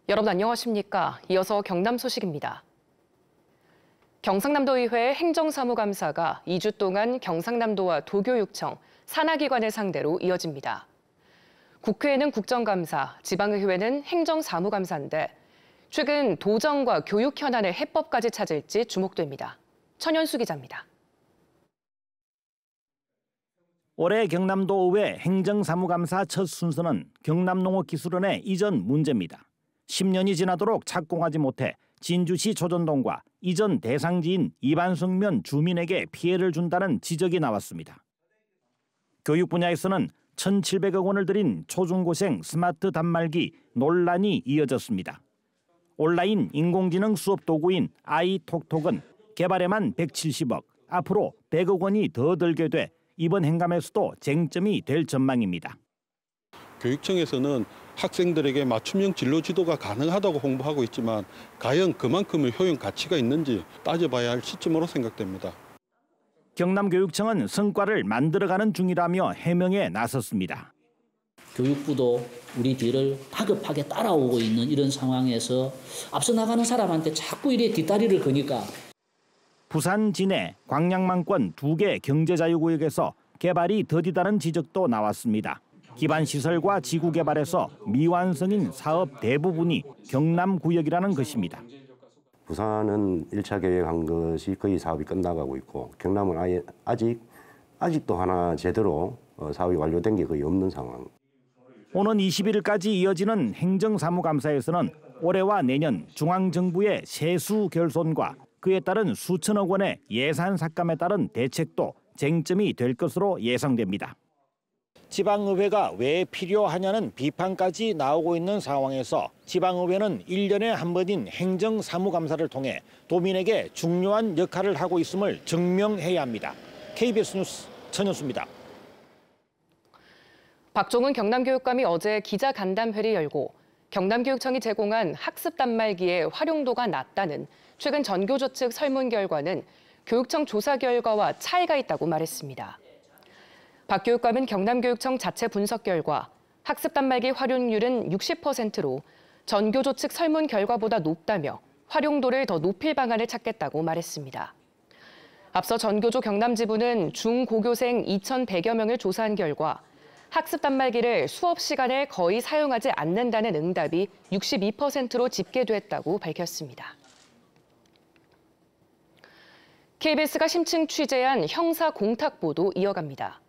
여러분 안녕하십니까? 이어서 경남 소식입니다. 경상남도의회 행정사무감사가 2주 동안 경상남도와 도교육청, 산하기관을 상대로 이어집니다. 국회에는 국정감사, 지방의회는 행정사무감사인데 최근 도정과 교육 현안의 해법까지 찾을지 주목됩니다. 천연수 기자입니다. 올해 경남도의회 행정사무감사 첫 순서는 경남농업기술원의 이전 문제입니다. 10년이 지나도록 착공하지 못해 진주시 조전동과 이전 대상지인 이반석면 주민에게 피해를 준다는 지적이 나왔습니다. 교육 분야에서는 1,700억 원을 들인 초중고생 스마트 단말기 논란이 이어졌습니다. 온라인 인공지능 수업 도구인 아이톡톡은 개발에만 170억, 앞으로 100억 원이 더 들게 돼 이번 행감에서도 쟁점이 될 전망입니다. 교육청에서는 학생들에게 맞춤형 진로 지도가 가능하다고 홍보하고 있지만 과연 그만큼의 효용 가치가 있는지 따져봐야 할 시점으로 생각됩니다. 경남교육청은 성과를 만들어가는 중이라며 해명에 나섰습니다. 교육부도 우리 뒤를 다급하게 따라오고 있는 이런 상황에서 앞서 나가는 사람한테 자꾸 이래 뒷다리를 거니까. 부산, 진해, 광양만권 2개 경제자유구역에서 개발이 더디다는 지적도 나왔습니다. 기반시설과 지구 개발에서 미완성인 사업 대부분이 경남구역이라는 것입니다. 부산은 1차 계획한 것이 거의 사업이 끝나가고 있고 경남은 아직도 하나 제대로 사업이 완료된 게 거의 없는 상황. 오는 21일까지 이어지는 행정사무감사에서는 올해와 내년 중앙정부의 세수 결손과 그에 따른 수천억 원의 예산 삭감에 따른 대책도 쟁점이 될 것으로 예상됩니다. 지방의회가 왜 필요하냐는 비판까지 나오고 있는 상황에서 지방의회는 1년에 한 번인 행정사무감사를 통해 도민에게 중요한 역할을 하고 있음을 증명해야 합니다. KBS 뉴스 천연수입니다. 박종훈 경남교육감이 어제 기자간담회를 열고 경남교육청이 제공한 학습 단말기의 활용도가 낮다는 최근 전교조 측 설문 결과는 교육청 조사 결과와 차이가 있다고 말했습니다. 박 교육감은 경남교육청 자체 분석 결과 학습 단말기 활용률은 60%로 전교조 측 설문 결과보다 높다며 활용도를 더 높일 방안을 찾겠다고 말했습니다. 앞서 전교조 경남지부는 중고교생 2,100여 명을 조사한 결과 학습 단말기를 수업 시간에 거의 사용하지 않는다는 응답이 62%로 집계됐다고 밝혔습니다. KBS가 심층 취재한 형사 공탁 보도 이어갑니다.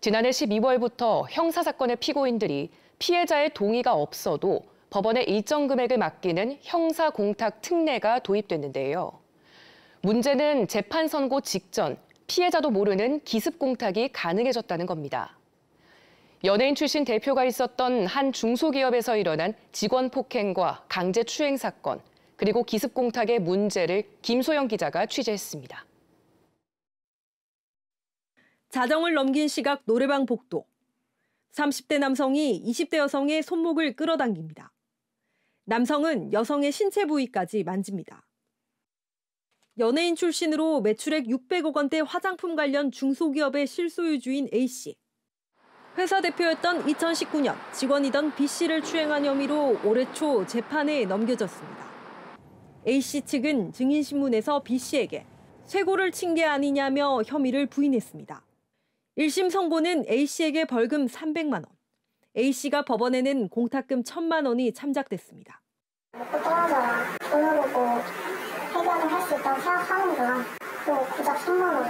지난해 12월부터 형사사건의 피고인들이 피해자의 동의가 없어도 법원에 일정 금액을 맡기는 형사공탁 특례가 도입됐는데요. 문제는 재판 선고 직전 피해자도 모르는 기습공탁이 가능해졌다는 겁니다. 연예인 출신 대표가 있었던 한 중소기업에서 일어난 직원 폭행과 강제추행 사건, 그리고 기습공탁의 문제를 김소영 기자가 취재했습니다. 자정을 넘긴 시각 노래방 복도. 30대 남성이 20대 여성의 손목을 끌어당깁니다. 남성은 여성의 신체 부위까지 만집니다. 연예인 출신으로 매출액 600억 원대 화장품 관련 중소기업의 실소유주인 A씨. 회사 대표였던 2019년 직원이던 B씨를 추행한 혐의로 올해 초 재판에 넘겨졌습니다. A씨 측은 증인신문에서 B씨에게 쇄골을 친 게 아니냐며 혐의를 부인했습니다. 1심 선고는 A씨에게 벌금 300만 원, A씨가 법원에는 공탁금 1,000만 원이 참작됐습니다. 먹고 떨어져야 돈을 보고 해결을 할 수 있다고 생각하는 거야. 또 고작 3만 원.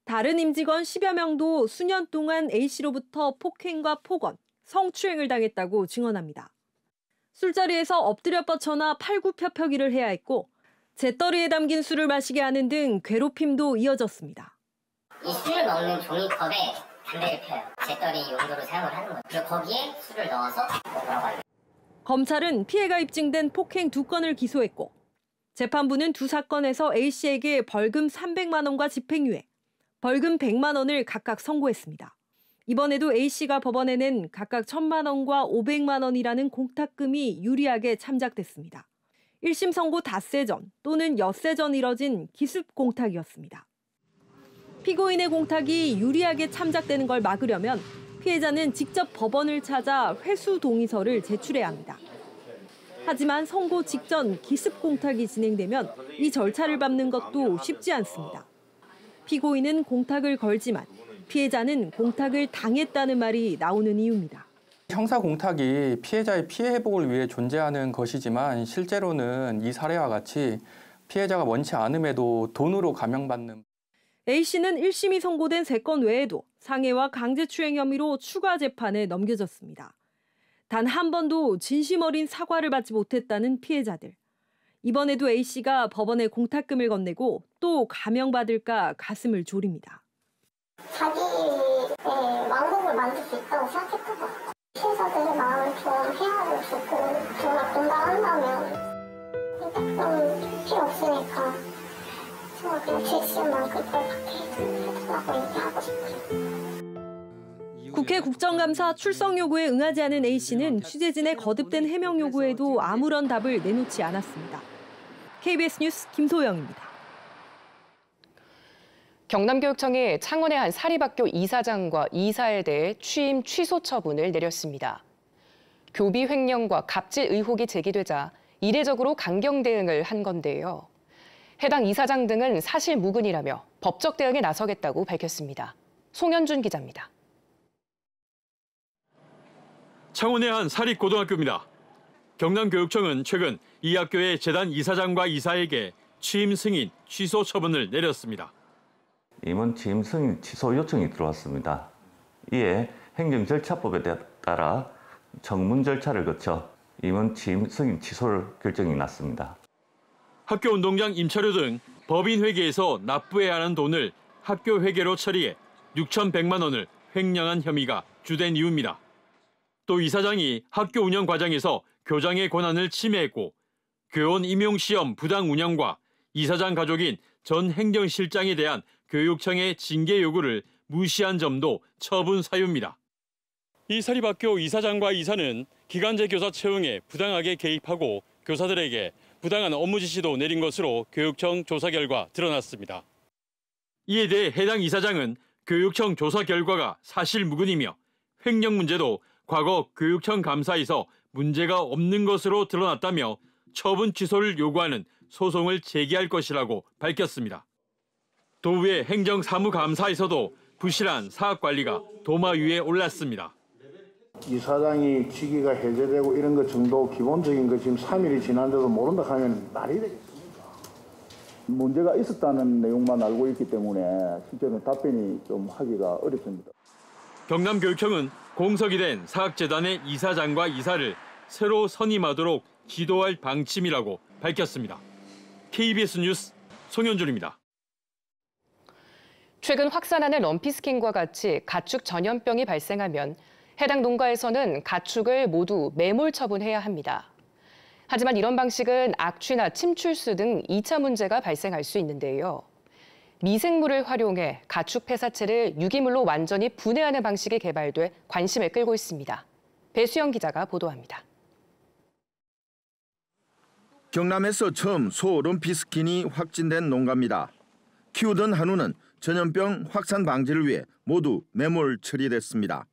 다른 임직원 10여 명도 수년 동안 A씨로부터 폭행과 폭언, 성추행을 당했다고 증언합니다. 술자리에서 엎드려 뻗쳐나 팔굽혀펴기를 해야 했고 재떨이에 담긴 술을 마시게 하는 등 괴롭힘도 이어졌습니다. 이 술을 먹는 종이컵에 담배를 펴요. 재떨이 용도로 사용을 하는 거예요. 그리고 거기에 술을 넣어서 먹으라고. 검찰은 피해가 입증된 폭행 2건을 기소했고 재판부는 두 사건에서 A씨에게 벌금 300만 원과 집행유예, 벌금 100만 원을 각각 선고했습니다. 이번에도 A씨가 법원에는 각각 1,000만 원과 500만 원이라는 공탁금이 유리하게 참작됐습니다. 1심 선고 닷새 전 또는 엿새 전 이뤄진 기습 공탁이었습니다. 피고인의 공탁이 유리하게 참작되는 걸 막으려면 피해자는 직접 법원을 찾아 회수 동의서를 제출해야 합니다. 하지만 선고 직전 기습 공탁이 진행되면 이 절차를 밟는 것도 쉽지 않습니다. 피고인은 공탁을 걸지만 피해자는 공탁을 당했다는 말이 나오는 이유입니다. 형사 공탁이 피해자의 피해 회복을 위해 존재하는 것이지만 실제로는 이 사례와 같이 피해자가 원치 않음에도 돈으로 감형받는. A씨는 1심이 선고된 3건 외에도 상해와 강제추행 혐의로 추가 재판에 넘겨졌습니다. 단 한 번도 진심 어린 사과를 받지 못했다는 피해자들. 이번에도 A씨가 법원에 공탁금을 건네고 또 감형받을까 가슴을 졸입니다. 자기의 왕국을 만들 수 있다고 생각했던 것 같아요. 피해자들의 마음을 좀 헤아려 주고 정말 공감한다면 공탁금 필요 없으니까 정말 그냥 제 시험만 그걸밖에 해달라고 얘기하고 싶어요. 국회 국정감사 출석 요구에 응하지 않은 A씨는 취재진의 거듭된 해명 요구에도 아무런 답을 내놓지 않았습니다. KBS 뉴스 김소영입니다. 경남교육청이 창원의 한 사립학교 이사장과 이사에 대해 취임 취소 처분을 내렸습니다. 교비 횡령과 갑질 의혹이 제기되자 이례적으로 강경 대응을 한 건데요. 해당 이사장 등은 사실 무근이라며 법적 대응에 나서겠다고 밝혔습니다. 송현준 기자입니다. 창원의 한 사립고등학교입니다. 경남교육청은 최근 이 학교의 재단 이사장과 이사에게 취임 승인 취소 처분을 내렸습니다. 임원 취임 승인 취소 요청이 들어왔습니다. 이에 행정절차법에 따라 청문 절차를 거쳐 임원 취임 승인 취소를 결정이 났습니다. 학교 운동장 임차료 등 법인 회계에서 납부해야 하는 돈을 학교 회계로 처리해 6,100만 원을 횡령한 혐의가 주된 이유입니다. 또 이사장이 학교 운영 과정에서 교장의 권한을 침해했고 교원 임용 시험 부당 운영과 이사장 가족인 전 행정실장에 대한 교육청의 징계 요구를 무시한 점도 처분 사유입니다. 이 사립학교 이사장과 이사는 기간제 교사 채용에 부당하게 개입하고 교사들에게 부당한 업무 지시도 내린 것으로 교육청 조사 결과 드러났습니다. 이에 대해 해당 이사장은 교육청 조사 결과가 사실무근이며 횡령 문제도 과거 교육청 감사에서 문제가 없는 것으로 드러났다며 처분 취소를 요구하는 소송을 제기할 것이라고 밝혔습니다. 도의회 행정사무감사에서도 부실한 사학관리가 도마 위에 올랐습니다. 이사장이 직위가 해제되고 이런 것 정도 기본적인 거 지금 3일이 지났는데도 모른다 하면 말이 되겠습니까? 문제가 있었다는 내용만 알고 있기 때문에 실제로는 답변이 좀 하기가 어렵습니다. 경남교육청은 공석이 된 사학재단의 이사장과 이사를 새로 선임하도록 지도할 방침이라고 밝혔습니다. KBS 뉴스 송현준입니다. 최근 확산하는 럼피스킨과 같이 가축 전염병이 발생하면 해당 농가에서는 가축을 모두 매몰 처분해야 합니다. 하지만 이런 방식은 악취나 침출수 등 2차 문제가 발생할 수 있는데요. 미생물을 활용해 가축 폐사체를 유기물로 완전히 분해하는 방식이 개발돼 관심을 끌고 있습니다. 배수영 기자가 보도합니다. 경남에서 처음 소 럼피스킨이 확진된 농가입니다. 키우던 한우는 전염병 확산 방지를 위해 모두 매몰 처리됐습니다.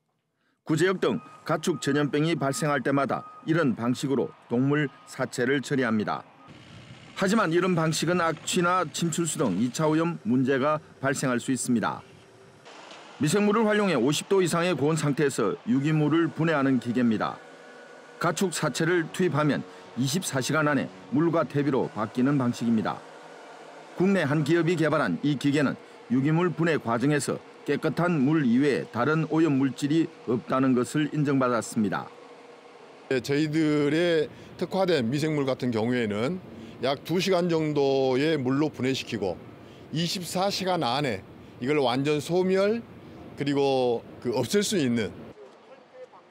구제역 등 가축 전염병이 발생할 때마다 이런 방식으로 동물 사체를 처리합니다. 하지만 이런 방식은 악취나 침출수 등 2차 오염 문제가 발생할 수 있습니다. 미생물을 활용해 50도 이상의 고온 상태에서 유기물을 분해하는 기계입니다. 가축 사체를 투입하면 24시간 안에 물과 퇴비로 바뀌는 방식입니다. 국내 한 기업이 개발한 이 기계는 유기물 분해 과정에서 깨끗한 물 이외에 다른 오염 물질이 없다는 것을 인정받았습니다. 저희들의 특화된 미생물 같은 경우에는 약 2시간 정도의 물로 분해시키고 24시간 안에 이걸 완전 소멸 그리고 없앨 수 있는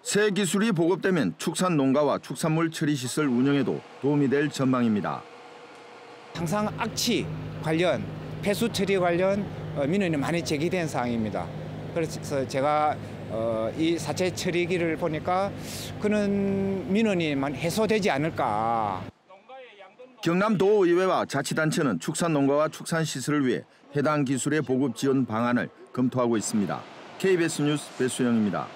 새 기술이 보급되면 축산 농가와 축산물 처리 시설 운영에도 도움이 될 전망입니다. 항상 악취 관련, 폐수 처리 관련 민원이 많이 제기된 사항입니다. 그래서 제가 이 사체 처리기를 보니까 그런 민원이 많이 해소되지 않을까. 경남도의회와 자치단체는 축산농가와 축산시설을 위해 해당 기술의 보급 지원 방안을 검토하고 있습니다. KBS 뉴스 배수영입니다.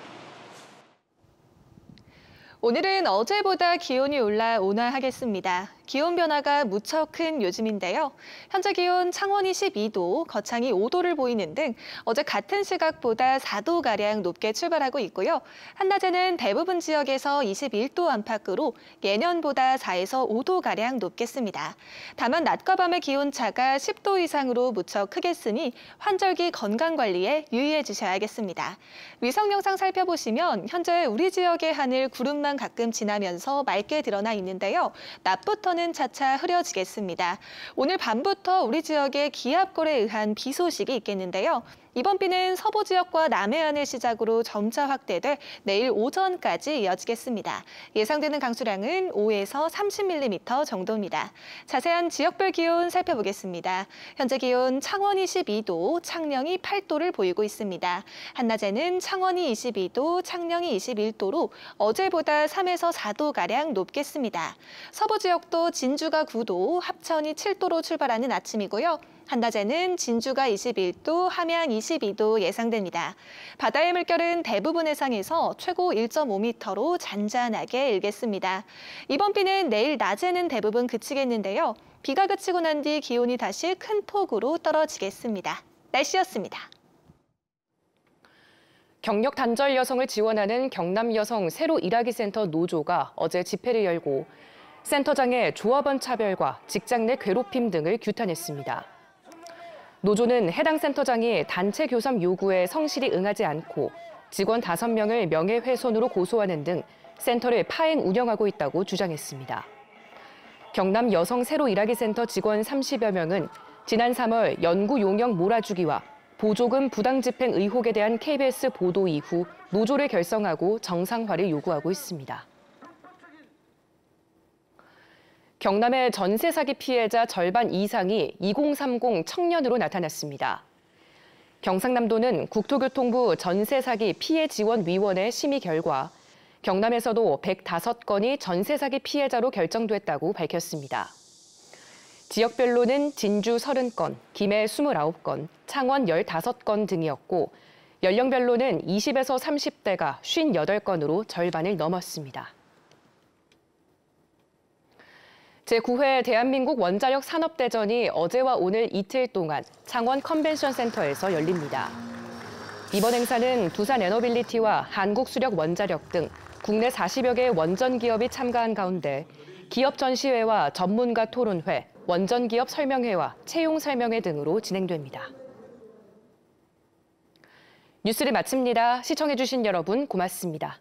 오늘은 어제보다 기온이 올라 온화하겠습니다. 기온 변화가 무척 큰 요즘인데요. 현재 기온 창원이 12도, 거창이 5도를 보이는 등 어제 같은 시각보다 4도가량 높게 출발하고 있고요. 한낮에는 대부분 지역에서 21도 안팎으로 예년보다 4에서 5도가량 높겠습니다. 다만 낮과 밤의 기온차가 10도 이상으로 무척 크겠으니 환절기 건강관리에 유의해 주셔야겠습니다. 위성 영상 살펴보시면 현재 우리 지역의 하늘 구름만 가끔 지나면서 맑게 드러나 있는데요. 낮부터는 차차 흐려지겠습니다. 오늘 밤부터 우리 지역에 기압골에 의한 비 소식이 있겠는데요. 이번 비는 서부 지역과 남해안을 시작으로 점차 확대돼 내일 오전까지 이어지겠습니다. 예상되는 강수량은 5에서 30mm 정도입니다. 자세한 지역별 기온 살펴보겠습니다. 현재 기온 창원이 12도, 창녕이 8도를 보이고 있습니다. 한낮에는 창원이 22도, 창녕이 21도로 어제보다 3에서 4도가량 높겠습니다. 서부 지역도 진주가 9도, 합천이 7도로 출발하는 아침이고요. 한낮에는 진주가 21도, 함양 22도 예상됩니다. 바다의 물결은 대부분 해상에서 최고 1.5m로 잔잔하게 일겠습니다. 이번 비는 내일 낮에는 대부분 그치겠는데요. 비가 그치고 난 뒤 기온이 다시 큰 폭으로 떨어지겠습니다. 날씨였습니다. 경력 단절 여성을 지원하는 경남 여성 새로 일하기 센터 노조가 어제 집회를 열고 센터장의 조합원 차별과 직장 내 괴롭힘 등을 규탄했습니다. 노조는 해당 센터장이 단체 교섭 요구에 성실히 응하지 않고 직원 5명을 명예훼손으로 고소하는 등 센터를 파행 운영하고 있다고 주장했습니다. 경남 여성 새로 일하기 센터 직원 30여 명은 지난 3월 연구 용역 몰아주기와 보조금 부당 집행 의혹에 대한 KBS 보도 이후 노조를 결성하고 정상화를 요구하고 있습니다. 경남의 전세 사기 피해자 절반 이상이 2030 청년으로 나타났습니다. 경상남도는 국토교통부 전세 사기 피해 지원 위원회 심의 결과 경남에서도 105건이 전세 사기 피해자로 결정됐다고 밝혔습니다. 지역별로는 진주 30건, 김해 29건, 창원 15건 등이었고 연령별로는 20에서 30대가 58건으로 절반을 넘었습니다. 제9회 대한민국 원자력 산업대전이 어제와 오늘 이틀 동안 창원 컨벤션센터에서 열립니다. 이번 행사는 두산에너빌리티와 한국수력원자력 등 국내 40여 개의 원전 기업이 참가한 가운데 기업 전시회와 전문가 토론회, 원전 기업 설명회와 채용 설명회 등으로 진행됩니다. 뉴스를 마칩니다. 시청해주신 여러분 고맙습니다.